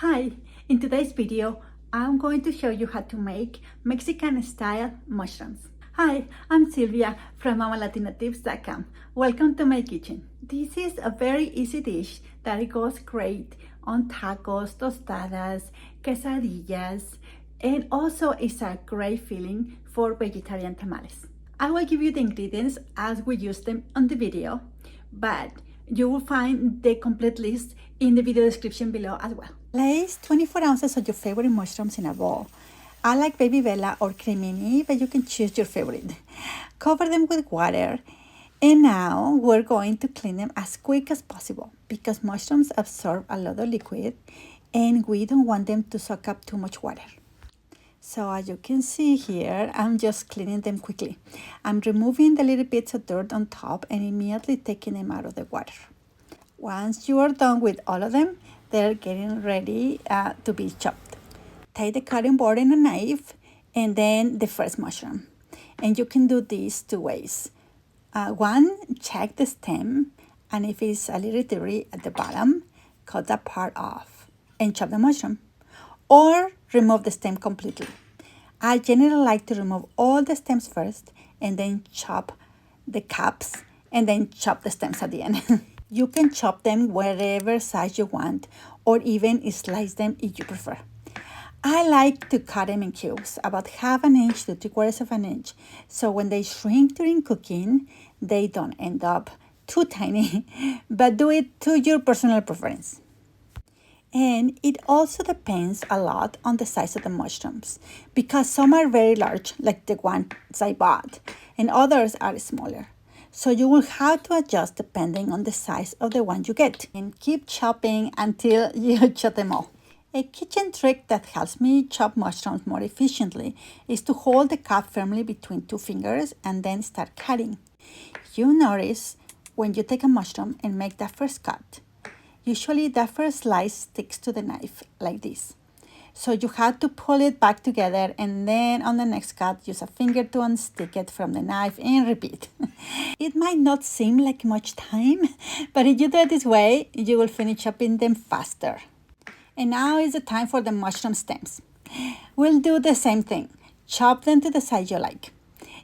Hi, in today's video, I'm going to show you how to make Mexican style mushrooms. Hi, I'm Silvia from MamaLatinaTips.com. Welcome to my kitchen. This is a very easy dish that goes great on tacos, tostadas, quesadillas, and also is a great filling for vegetarian tamales. I will give you the ingredients as we use them on the video, but you will find the complete list in the video description below as well. Place 24 ounces of your favorite mushrooms in a bowl. I like baby bella or cremini, but you can choose your favorite. Cover them with water. And now we're going to clean them as quick as possible because mushrooms absorb a lot of liquid and we don't want them to soak up too much water. So as you can see here, I'm just cleaning them quickly. I'm removing the little bits of dirt on top and immediately taking them out of the water. Once you are done with all of them, they're getting ready to be chopped. Take the cutting board and a knife and then the first mushroom. And you can do this two ways. One, check the stem, and if it's a little dirty at the bottom, cut that part off and chop the mushroom. Or remove the stem completely. I generally like to remove all the stems first and then chop the caps and then chop the stems at the end. You can chop them wherever size you want or even slice them if you prefer. I like to cut them in cubes, about 1/2 inch to 3/4 inch, so when they shrink during cooking, they don't end up too tiny, but do it to your personal preference. And it also depends a lot on the size of the mushrooms, because some are very large, like the ones I bought, and others are smaller. So you will have to adjust depending on the size of the one you get. And keep chopping until you chop them all. A kitchen trick that helps me chop mushrooms more efficiently is to hold the cup firmly between two fingers and then start cutting. You notice when you take a mushroom and make that first cut, usually that first slice sticks to the knife like this. So you have to pull it back together and then on the next cut, use a finger to unstick it from the knife and repeat. It might not seem like much time, but if you do it this way, you will finish chopping them faster. And now is the time for the mushroom stems. We'll do the same thing. Chop them to the size you like.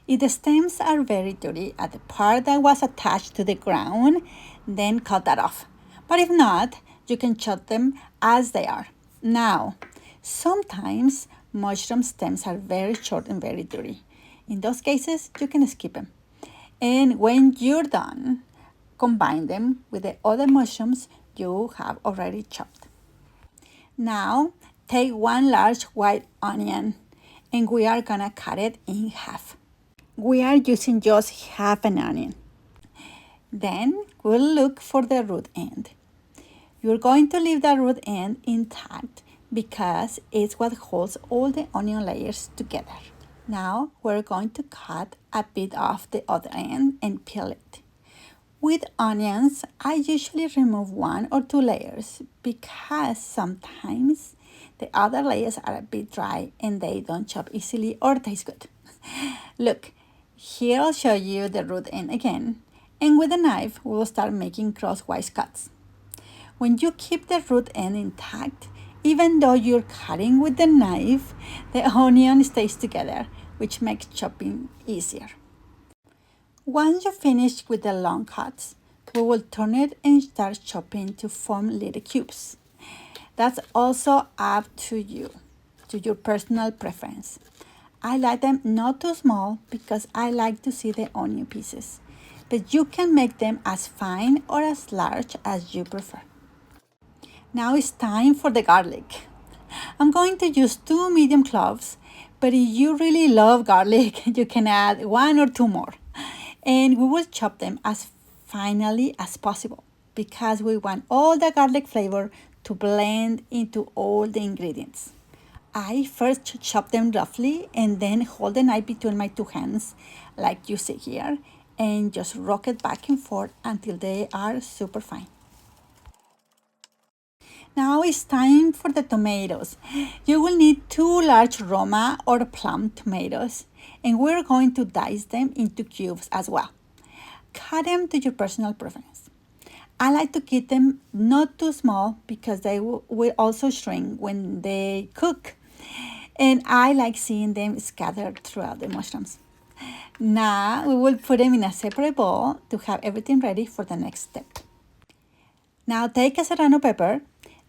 If the stems are very dirty at the part that was attached to the ground, then cut that off. But if not, you can chop them as they are. Now, sometimes mushroom stems are very short and very dirty. In those cases, you can skip them. And when you're done, combine them with the other mushrooms you have already chopped. Now, take one large white onion and we are gonna cut it in half. We are using just half an onion. Then we'll look for the root end. You're going to leave the root end intact because it's what holds all the onion layers together. Now we're going to cut a bit off the other end and peel it. With onions, I usually remove 1 or 2 layers because sometimes the other layers are a bit dry and they don't chop easily or taste good. Look, here I'll show you the root end again. And with a knife, we will start making crosswise cuts. When you keep the root end intact, even though you're cutting with the knife, the onion stays together, which makes chopping easier. Once you finish with the long cuts, we will turn it and start chopping to form little cubes. That's also up to you, to your personal preference. I like them not too small because I like to see the onion pieces, but you can make them as fine or as large as you prefer. Now it's time for the garlic. I'm going to use 2 medium cloves, but if you really love garlic, you can add 1 or 2 more. And we will chop them as finely as possible because we want all the garlic flavor to blend into all the ingredients. I first chop them roughly and then hold the knife between my 2 hands like you see here and just rock it back and forth until they are super fine. Now it's time for the tomatoes. You will need 2 large Roma or plum tomatoes, and we're going to dice them into cubes as well. Cut them to your personal preference. I like to keep them not too small because they will also shrink when they cook. And I like seeing them scattered throughout the mushrooms. Now we will put them in a separate bowl to have everything ready for the next step. Now take a serrano pepper,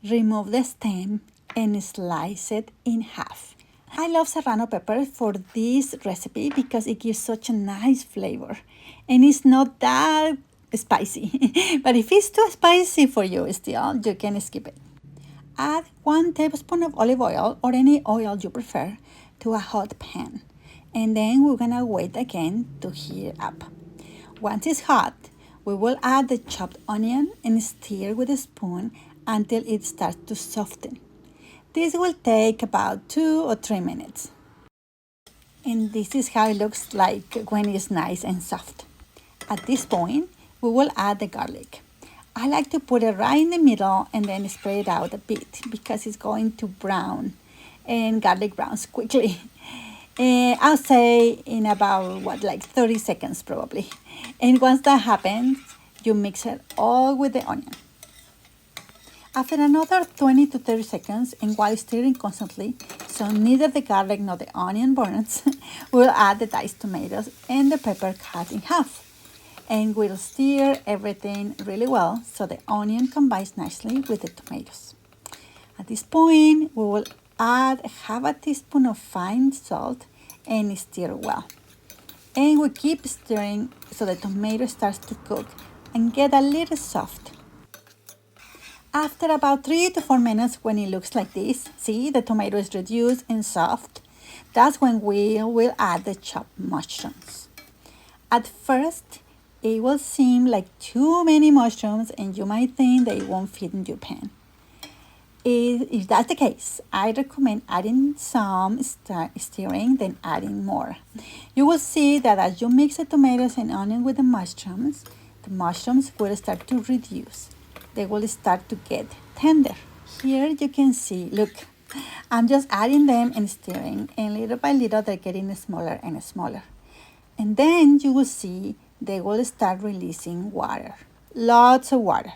remove the stem, and slice it in half. I love serrano pepper for this recipe because it gives such a nice flavor and it's not that spicy. But if it's too spicy for you still, you can skip it. Add 1 tablespoon of olive oil or any oil you prefer to a hot pan. And then we're gonna wait again to heat up. Once it's hot, we will add the chopped onion and stir with a spoon until it starts to soften. This will take about 2 or 3 minutes. And this is how it looks like when it's nice and soft. At this point, we will add the garlic. I like to put it right in the middle and then spread it out a bit because it's going to brown and garlic browns quickly. I'll say in about 30 seconds probably. And once that happens, you mix it all with the onion. After another 20 to 30 seconds, and while stirring constantly, so neither the garlic nor the onion burns, we'll add the diced tomatoes and the pepper cut in half. And we'll stir everything really well so the onion combines nicely with the tomatoes. At this point, we will add half a teaspoon of fine salt and stir well. And we keep stirring so the tomato starts to cook and get a little soft. After about 3 to 4 minutes, when it looks like this, see the tomato is reduced and soft, that's when we will add the chopped mushrooms. At first, it will seem like too many mushrooms and you might think they won't fit in your pan. If that's the case, I recommend adding some stirring, then adding more. You will see that as you mix the tomatoes and onion with the mushrooms will start to reduce. They will start to get tender. Here you can see, look, I'm just adding them and stirring, and little by little they're getting smaller and smaller. And then you will see they will start releasing water, lots of water.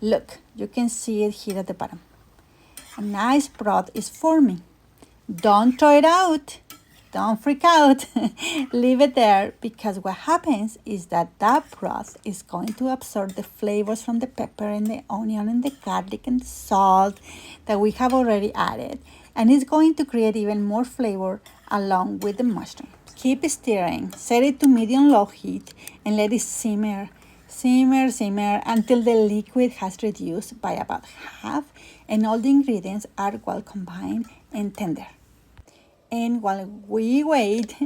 Look, you can see it here at the bottom. A nice broth is forming. Don't throw it out. Don't freak out. Leave it there because what happens is that broth is going to absorb the flavors from the pepper and the onion and the garlic and the salt that we have already added. And it's going to create even more flavor along with the mushroom. Keep stirring. Set it to medium-low heat and let it simmer until the liquid has reduced by about half and all the ingredients are well combined and tender. And while we wait,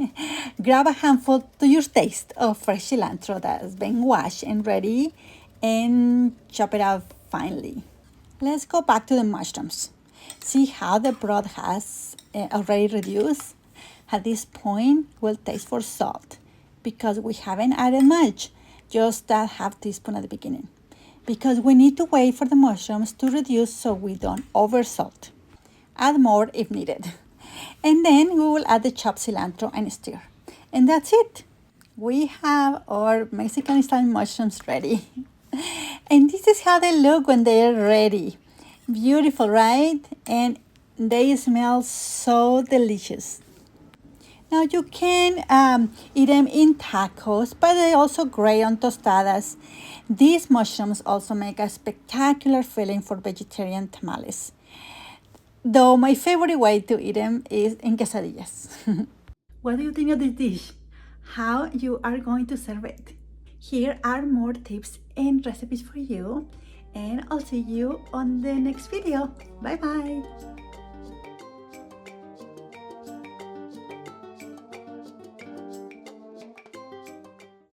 grab a handful to your taste of fresh cilantro that has been washed and ready and chop it up finely. Let's go back to the mushrooms. See how the broth has already reduced? At this point, we'll taste for salt because we haven't added much, just that half teaspoon at the beginning. Because we need to wait for the mushrooms to reduce so we don't oversalt. Add more if needed. And then we will add the chopped cilantro and stir. And that's it. We have our Mexican style mushrooms ready. And this is how they look when they are ready. Beautiful, right? And they smell so delicious. Now you can eat them in tacos, but they're also great on tostadas. These mushrooms also make a spectacular filling for vegetarian tamales. Though my favorite way to eat them is in quesadillas. What do you think of this dish? How you are going to serve it? Here are more tips and recipes for you. And I'll see you on the next video. Bye bye.